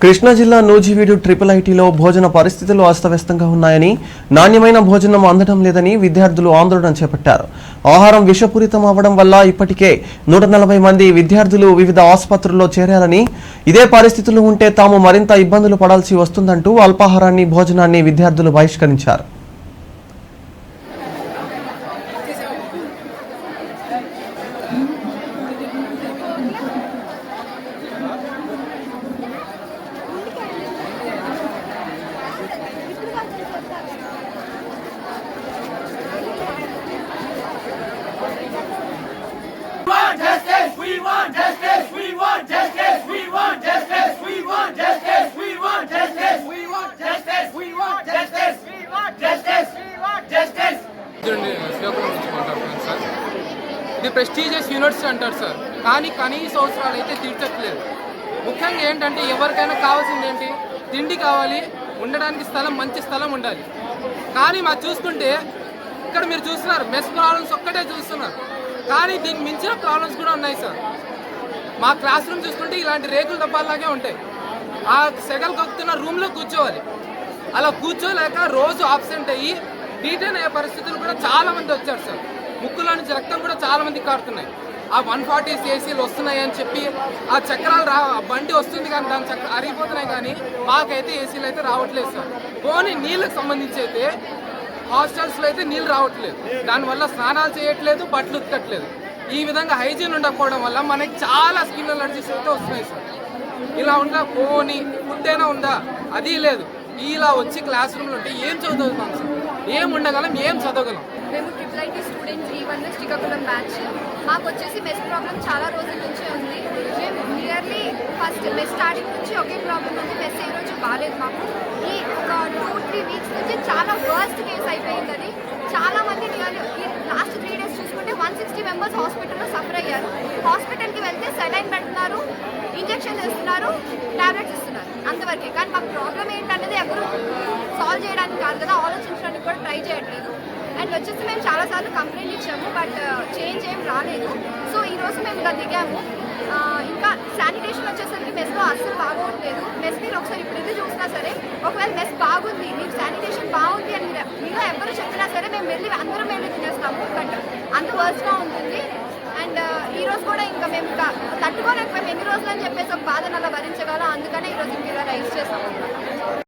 కృష్ణా జిల్లా నూజివీడు ఐఐటీలో భోజన పరిస్థితులు అస్తవ్యస్తంగా ఉన్నాయని, నాణ్యమైన భోజనం అందడం లేదని విద్యార్థులు ఆందోళన చేపట్టారు. ఆహారం విషపూరితం అవ్వడం వల్ల ఇప్పటికే 140 మంది విద్యార్థులు వివిధ ఆసుపత్రుల్లో చేరారని, ఇదే పరిస్థితులు ఉంటే తాము మరింత ఇబ్బందులు పడాల్సి వస్తుందంటూ అల్పాహారాన్ని, భోజనాన్ని విద్యార్థులు బహిష్కరించారు. ఇది ప్రెస్టీజియస్ యూనివర్సిటీ అంటారు సార్, కానీ కనీస అవసరాలు అయితే తీర్చట్లేదు. ముఖ్యంగా ఏంటంటే ఎవరికైనా కావాల్సింది ఏంటి, తిండి కావాలి, ఉండడానికి స్థలం, మంచి స్థలం ఉండాలి. కానీ మాకు చూసుకుంటే ఇక్కడ మీరు చూస్తున్నారు మెస్ ప్రాబ్లమ్స్ ఒక్కటే చూస్తున్నారు, కానీ దీనికి మించిన ప్రాబ్లమ్స్ కూడా ఉన్నాయి సార్. మా క్లాస్ రూమ్ చూసుకుంటే ఇలాంటి రేకుల డబ్బాలాగే ఉంటాయి. ఆ సెగలు కక్కుతున్న రూమ్లో కూర్చోవాలి, అలా కూర్చోలేక రోజు ఆబ్సెంట్ అయ్యి డీటైన్ అయ్యే పరిస్థితులు కూడా చాలా మంది వచ్చారు సార్. ముక్కులో నుంచి రక్తం కూడా చాలా మందికి కారుతున్నాయి. ఆ 140 ఏసీలు వస్తున్నాయి అని చెప్పి ఆ చక్రాలు బండి వస్తుంది కానీ దాని చక్రాలు అరిగిపోతున్నాయి, కానీ మాకైతే ఏసీలు అయితే రావట్లేదు సార్. పోనీ నీళ్ళకి సంబంధించి అయితే హాస్టల్స్లో అయితే నీళ్ళు రావట్లేదు, దానివల్ల స్నానాలు చేయట్లేదు, బట్టలు ఉతకట్లేదు. ఈ విధంగా హైజీన్ ఉండకపోవడం వల్ల మనకి చాలా స్కిన్ అలర్జీస్ అయితే వస్తున్నాయి సార్. ఇలా ఉందా, పోనీ ఫుడ్ అయినా ఉందా, అది లేదు. ఇలా వచ్చి క్లాస్ రూమ్లో ఉంటే ఏం చదువుతాం సార్, ఏం ఉండగలం, ఏం చదవగలం. మేము IIT students E1 Srikakulam batch. మాకు వచ్చేసి మెస్ ప్రాబ్లం చాలా రోజుల నుంచే ఉంది. మేము నియర్లీ ఫస్ట్ మెస్ స్టార్టింగ్ నుంచి ఒకే ప్రాబ్లం ఉంది. మెస్ ఏ రోజు బాగాలేదు మాకు. ఈ ఒక 2-3 వీక్స్ నుంచి చాలా వర్స్ట్ కేసు అయిపోయింది. అది చాలా మంది ఈ లాస్ట్ 3 డేస్ చూసుకుంటే 160 మెంబర్స్ హాస్పిటల్లో సఫర్ అయ్యారు. హాస్పిటల్కి వెళ్తే సెలైన్ పెడుతున్నారు, ఇంజెక్షన్ చేస్తున్నారు, టాబ్లెట్స్ ఇస్తున్నారు, అంతవరకే. కానీ మాకు ప్రాబ్లం ఏంటనేది ఎవరు సాల్వ్ చేయడానికి కాదు కదా, ఆలోచించడానికి కూడా ట్రై చేయట్లేదు. అండ్ వచ్చేసి మేము చాలాసార్లు కంప్లైంట్ ఇచ్చాము, బట్ చేంజ్ ఏం రాలేదు. సో ఈరోజు మేము ఇలా దిగాము. ఇంకా శానిటేషన్ వచ్చేసరికి మెస్లో అస్సలు బాగోట్లేదు. మెస్ మీరు ఒకసారి ఇప్పుడు ఇది చూసినా సరే, ఒకవేళ మెస్ బాగుంది, మీకు శానిటేషన్ బాగుంది అని మీరు ఎవరు చెప్పినా సరే మేము అందరం వెళ్ళి తినేస్తాము, బట్ అంత వర్స్ట్గా ఉంటుంది. అండ్ ఈరోజు కూడా ఇంకా మేము తట్టుకోలేకపోయాము. ఎన్ని రోజులు అని చెప్పేసి ఒక బాధను అలా భరించగలం, అందుకనే ఈరోజు ఇలా రైజ్ చేస్తాము.